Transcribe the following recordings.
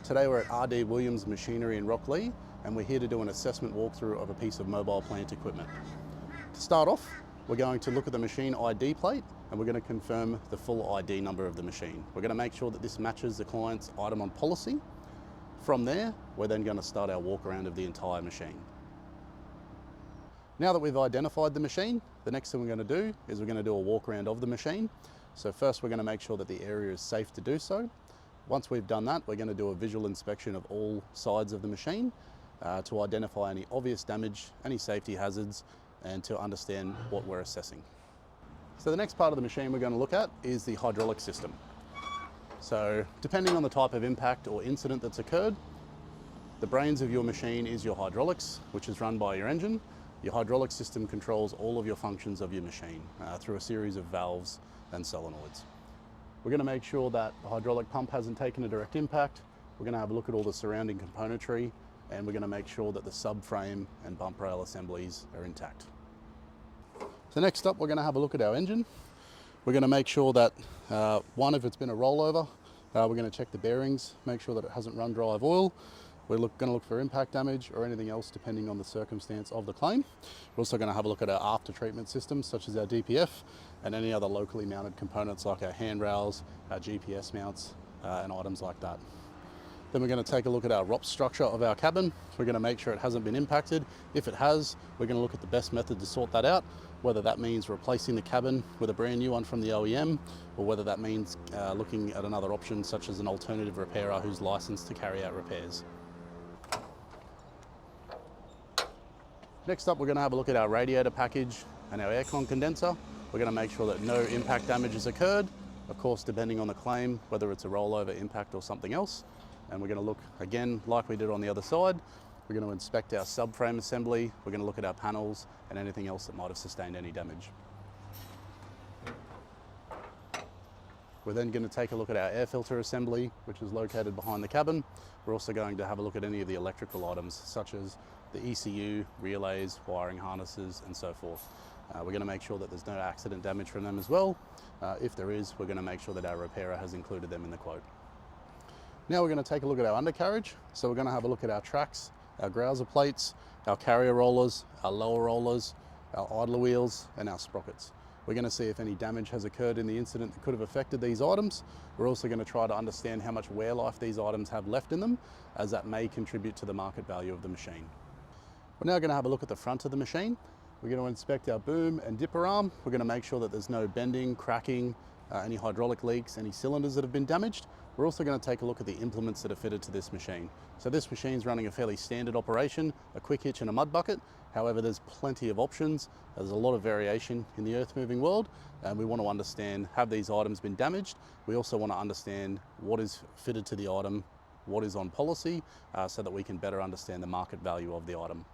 Today we're at RD Williams Machinery in Rocklea, and we're here to do an assessment walkthrough of a piece of mobile plant equipment. To start off, we're going to look at the machine ID plate and we're going to confirm the full ID number of the machine. We're going to make sure that this matches the client's item on policy. From there, we're then going to start our walk around of the entire machine. Now that we've identified the machine, the next thing we're going to do is we're going to do a walk around of the machine. So first we're going to make sure that the area is safe to do so. Once we've done that, we're going to do a visual inspection of all sides of the machine to identify any obvious damage, any safety hazards, and to understand what we're assessing. So the next part of the machine we're going to look at is the hydraulic system. So depending on the type of impact or incident that's occurred, the brains of your machine is your hydraulics, which is run by your engine. Your hydraulic system controls all of your functions of your machine through a series of valves and solenoids. We're going to make sure that the hydraulic pump hasn't taken a direct impact. We're going to have a look at all the surrounding componentry, and we're going to make sure that the subframe and bump rail assemblies are intact. So next up, we're going to have a look at our engine. We're going to make sure that, one, if it's been a rollover, we're going to check the bearings, make sure that it hasn't run dry of oil. We're going to look for impact damage or anything else depending on the circumstance of the claim. We're also going to have a look at our after treatment systems such as our DPF and any other locally mounted components like our handrails, our GPS mounts and items like that. Then we're going to take a look at our ROP structure of our cabin. We're going to make sure it hasn't been impacted. If it has, we're going to look at the best method to sort that out, whether that means replacing the cabin with a brand new one from the OEM, or whether that means looking at another option such as an alternative repairer who's licensed to carry out repairs. Next up, we're going to have a look at our radiator package and our aircon condenser. We're going to make sure that no impact damage has occurred, of course depending on the claim, whether it's a rollover, impact or something else. And we're going to look again like we did on the other side. We're going to inspect our subframe assembly, we're going to look at our panels and anything else that might have sustained any damage. We're then going to take a look at our air filter assembly, which is located behind the cabin. We're also going to have a look at any of the electrical items such as the ECU, relays, wiring harnesses and so forth. We're going to make sure that there's no accident damage from them as well. If there is, we're going to make sure that our repairer has included them in the quote. Now we're going to take a look at our undercarriage. So we're going to have a look at our tracks, our grouser plates, our carrier rollers, our lower rollers, our idler wheels and our sprockets. We're going to see if any damage has occurred in the incident that could have affected these items. We're also going to try to understand how much wear life these items have left in them, as that may contribute to the market value of the machine. We're now going to have a look at the front of the machine. We're going to inspect our boom and dipper arm. We're going to make sure that there's no bending, cracking, any hydraulic leaks, any cylinders that have been damaged. We're also going to take a look at the implements that are fitted to this machine. So this machine's running a fairly standard operation, a quick hitch and a mud bucket. However, there's plenty of options. There's a lot of variation in the earth moving world, and we want to understand, have these items been damaged? We also want to understand what is fitted to the item, what is on policy, so that we can better understand the market value of the item.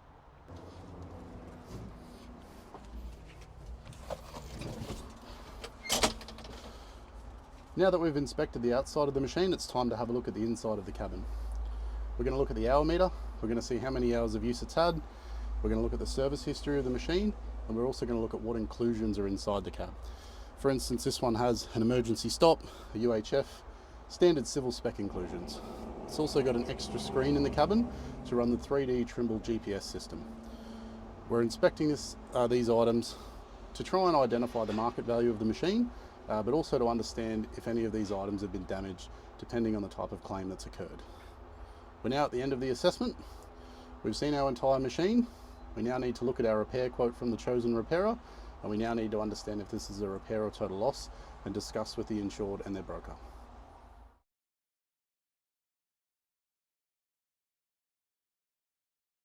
Now that we've inspected the outside of the machine, it's time to have a look at the inside of the cabin. We're going to look at the hour meter. We're going to see how many hours of use it's had. We're going to look at the service history of the machine, and we're also going to look at what inclusions are inside the cab. For instance, this one has an emergency stop, a UHF, standard civil spec inclusions. It's also got an extra screen in the cabin to run the 3D Trimble GPS system. We're inspecting these items to try and identify the market value of the machine, but also to understand if any of these items have been damaged depending on the type of claim that's occurred. We're now at the end of the assessment. We've seen our entire machine. We now need to look at our repair quote from the chosen repairer, and we now need to understand if this is a repair or total loss and discuss with the insured and their broker.